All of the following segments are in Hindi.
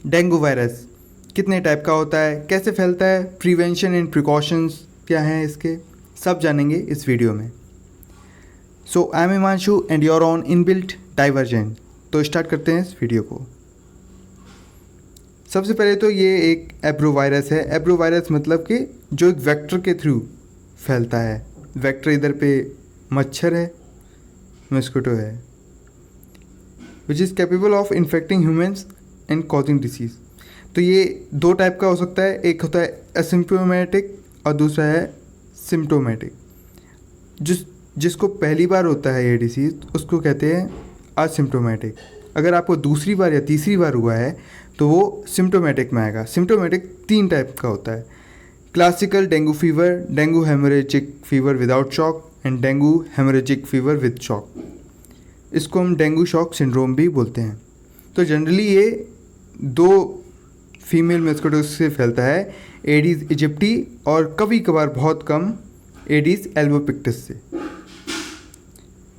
डेंगू वायरस कितने टाइप का होता है, कैसे फैलता है, प्रिवेंशन एंड प्रिकॉशंस क्या हैं इसके, सब जानेंगे इस वीडियो में। So I am Himanshu and your own inbuilt divergent. तो स्टार्ट करते हैं इस वीडियो को। सबसे पहले तो ये एक एब्रो वायरस है। एब्रो वायरस मतलब कि जो एक वेक्टर के थ्रू फैलता है। वेक्टर इधर पे मच्छर है, मस्किटो है, which is capable of infecting humans and causing disease. तो ये दो टाइप का हो सकता है, एक होता है एसिम्प्टोमेटिक और दूसरा है सिम्प्टोमेटिक। जिसको पहली बार होता है ये डिसीज़ उसको कहते हैं असिम्प्टोमेटिक। अगर आपको दूसरी बार या तीसरी बार हुआ है तो वो सिम्प्टोमेटिक में आएगा। सिम्प्टोमेटिक 3 टाइप का होता है, classical dengue fever, dengue haemorrhagic fever without shock and dengue haemorrhagic fever with shock. इसको हम डेंगू शॉक सिंड्रोम भी बोलते हैं। तो जनरली ये 2 फीमेल मस्किटोज से फैलता है, एडीज इजिप्टी और कभी कभार बहुत कम एडीज एल्बोपिक्टस से।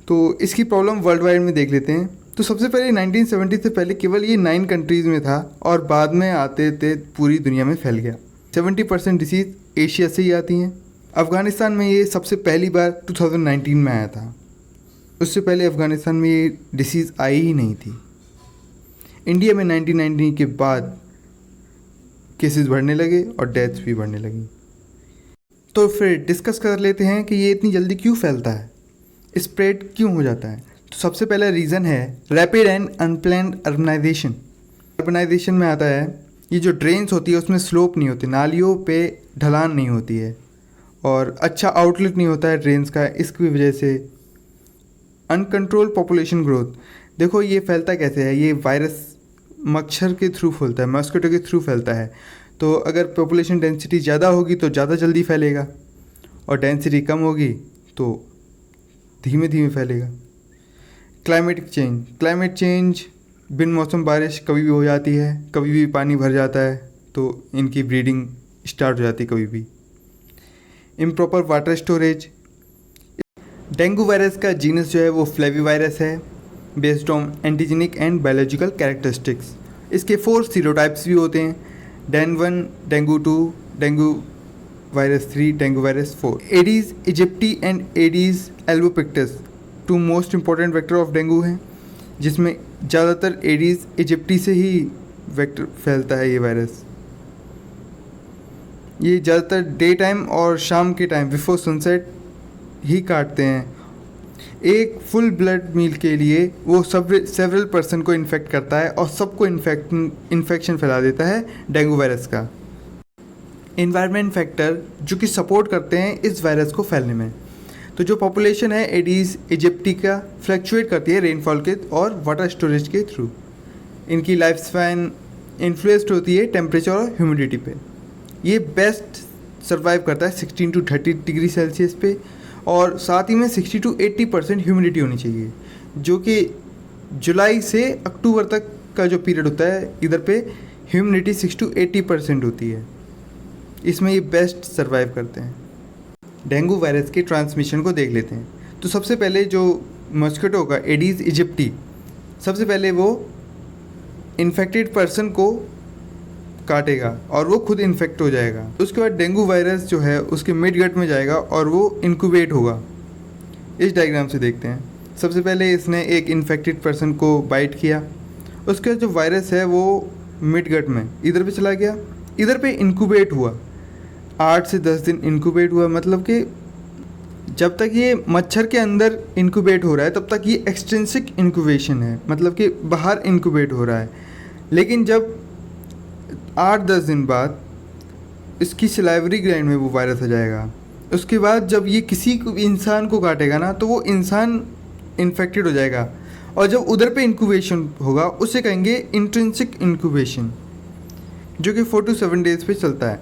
तो इसकी प्रॉब्लम वर्ल्ड वाइड में देख लेते हैं। तो सबसे पहले 1970 से पहले केवल ये 9 कंट्रीज़ में था और बाद में आते आते पूरी दुनिया में फैल गया। 70% डिसीज़ एशिया से ही आती हैं। अफ़गानिस्तान में ये सबसे पहली बार 2019 में आया था। उससे पहले अफ़गानिस्तान में ये डिसीज़ आई ही नहीं थी। इंडिया में 1990 के बाद केसेस बढ़ने लगे और डेथ्स भी बढ़ने लगी। तो फिर डिस्कस कर लेते हैं कि ये इतनी जल्दी क्यों फैलता है, स्प्रेड क्यों हो जाता है। तो सबसे पहला रीज़न है rapid and unplanned urbanisation. Urbanisation में आता है ये जो ड्रेन्स होती है उसमें स्लोप नहीं होती, नालियों पे ढलान नहीं होती है और अच्छा आउटलेट नहीं होता है ड्रेन्स का। इसकी वजह से अनकंट्रोल पॉपुलेशन ग्रोथ। देखो ये फैलता कैसे है, ये वायरस मच्छर के थ्रू फैलता है, मस्किटो के थ्रू फैलता है। तो अगर पॉपुलेशन डेंसिटी ज़्यादा होगी तो ज़्यादा जल्दी फैलेगा और डेंसिटी कम होगी तो धीमे धीमे फैलेगा। क्लाइमेट चेंज बिन मौसम बारिश कभी भी हो जाती है, कभी भी पानी भर जाता है तो इनकी ब्रीडिंग स्टार्ट हो जाती है कभी भी। Improper water storage. Dengue virus का जीनस जो है वो फ्लेविवायरस है, based on antigenic and biological characteristics. इसके 4 सीरोटाइप्स भी होते हैं, dengue 1, dengue 2, dengue virus 3, dengue virus 4। Aedes aegypti and Aedes albopictus 2 most important vector of dengue हैं, जिसमें ज़्यादातर एडीज इजिप्टी से ही वेक्टर फैलता है ये वायरस। ये ज़्यादातर डे टाइम और शाम के टाइम बिफोर सनसेट ही काटते हैं। एक फुल ब्लड मील के लिए वो सेवरल पर्सन को इन्फेक्ट करता है और सबको इन्फेक्शन फैला देता है डेंगू वायरस का। इन्वायरमेंट फैक्टर जो कि सपोर्ट करते हैं इस वायरस को फैलने में। तो जो पॉपुलेशन है एडीज इजिप्टी का फ्लक्चुएट करती है रेनफॉल के और वाटर स्टोरेज के थ्रू। इनकी लाइफ स्पैन इन्फ्लुएंस्ड होती है टेम्परेचर और ह्यूमिडिटी पे। ये बेस्ट सर्वाइव करता है 16 to 30 डिग्री सेल्सियस पे और साथ ही में 60 to 80% ह्यूमिडिटी होनी चाहिए, जो कि जुलाई से अक्टूबर तक का जो पीरियड होता है इधर पे ह्यूमिडिटी 60 to 80% होती है। इसमें ये बेस्ट सर्वाइव करते हैं। डेंगू वायरस के ट्रांसमिशन को देख लेते हैं। तो सबसे पहले जो मस्किटो का एडीज इजिप्टी, सबसे पहले वो इन्फेक्टेड पर्सन को काटेगा और वो खुद इन्फेक्ट हो जाएगा। उसके बाद डेंगू वायरस जो है उसके मिड गट में जाएगा और वो इंक्यूबेट होगा। इस डायग्राम से देखते हैं। सबसे पहले इसने एक इन्फेक्टेड पर्सन को बाइट किया, उसके बाद जो वायरस है वो मिड गट में इधर पे चला गया, इधर पे इंक्यूबेट हुआ, 8 से 10 दिन इंक्यूबेट हुआ। मतलब कि जब तक ये मच्छर के अंदर इंक्यूबेट हो रहा है तब तक ये एक्सटेंसिक इंक्यूबेशन है, मतलब कि बाहर इंक्यूबेट हो रहा है। लेकिन जब 8-10 दिन बाद इसकी सलाइवरी ग्लैंड में वो वायरस आ जाएगा। उसके बाद जब ये किसी इंसान को काटेगा ना तो वो इंसान इन्फेक्टेड हो जाएगा और जब उधर पे इंक्यूबेशन होगा उसे कहेंगे इंट्रिंसिक इंक्यूबेशन, जो कि 4 to 7 डेज पे चलता है।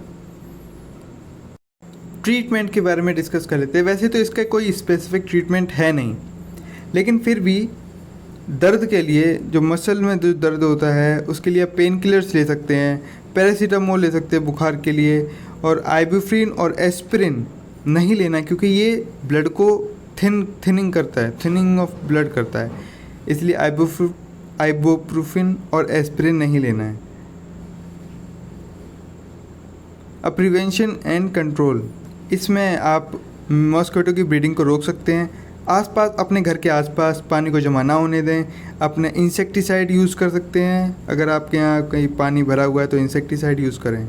ट्रीटमेंट के बारे में डिस्कस कर लेते हैं। वैसे तो इसका कोई स्पेसिफिक ट्रीटमेंट है नहीं, लेकिन फिर भी दर्द के लिए, जो मसल में जो दर्द होता है उसके लिए आप पेन किलर्स ले सकते हैं, पैरासीटामोल ले सकते हैं बुखार के लिए, और आइबुप्रोफेन और एस्पिरिन नहीं लेना क्योंकि ये ब्लड को थिनिंग करता है, थिनिंग ऑफ ब्लड करता है, इसलिए आइबुप्रोफेन और एस्पिरिन नहीं लेना है। प्रिवेंशन एंड कंट्रोल, इसमें आप मॉस्किटो की ब्रीडिंग को रोक सकते हैं। आसपास अपने घर के आसपास पानी को जमा ना होने दें। अपने इंसेक्टिसाइड यूज़ कर सकते हैं, अगर आपके यहाँ कहीं पानी भरा हुआ है तो इंसेक्टिसाइड यूज़ करें।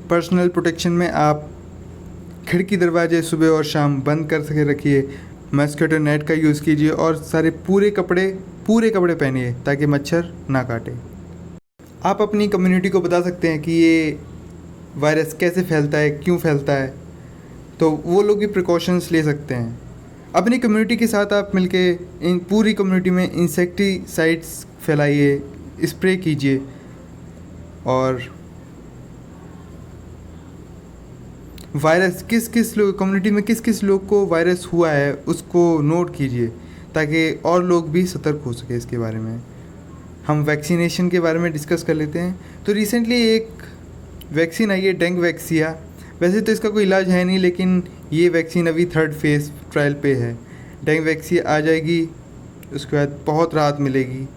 पर्सनल प्रोटेक्शन में आप खिड़की दरवाजे सुबह और शाम बंद कर सके रखिए। मॉस्किटो नेट का यूज़ कीजिए और सारे पूरे कपड़े पहनिए ताकि मच्छर ना काटे। आप अपनी कम्युनिटी को बता सकते हैं कि ये वायरस कैसे फैलता है, क्यों फैलता है, तो वो लोग भी प्रिकॉशंस ले सकते हैं। अपनी कम्युनिटी के साथ आप मिलके इन पूरी कम्युनिटी में इंसेक्टिसाइड्स फैलाइए, स्प्रे कीजिए और वायरस किस लोग कम्युनिटी में किस लोग को वायरस हुआ है उसको नोट कीजिए ताकि और लोग भी सतर्क हो सके इसके बारे में। हम वैक्सीनेशन के बारे में डिस्कस कर लेते हैं। तो रिसेंटली एक वैक्सीन आई है, डेंगू वैक्सीन। वैसे तो इसका कोई इलाज है नहीं, लेकिन ये वैक्सीन अभी 3rd फेज़ ट्रायल पे है। डेंगू वैक्सीन आ जाएगी, उसके बाद बहुत राहत मिलेगी।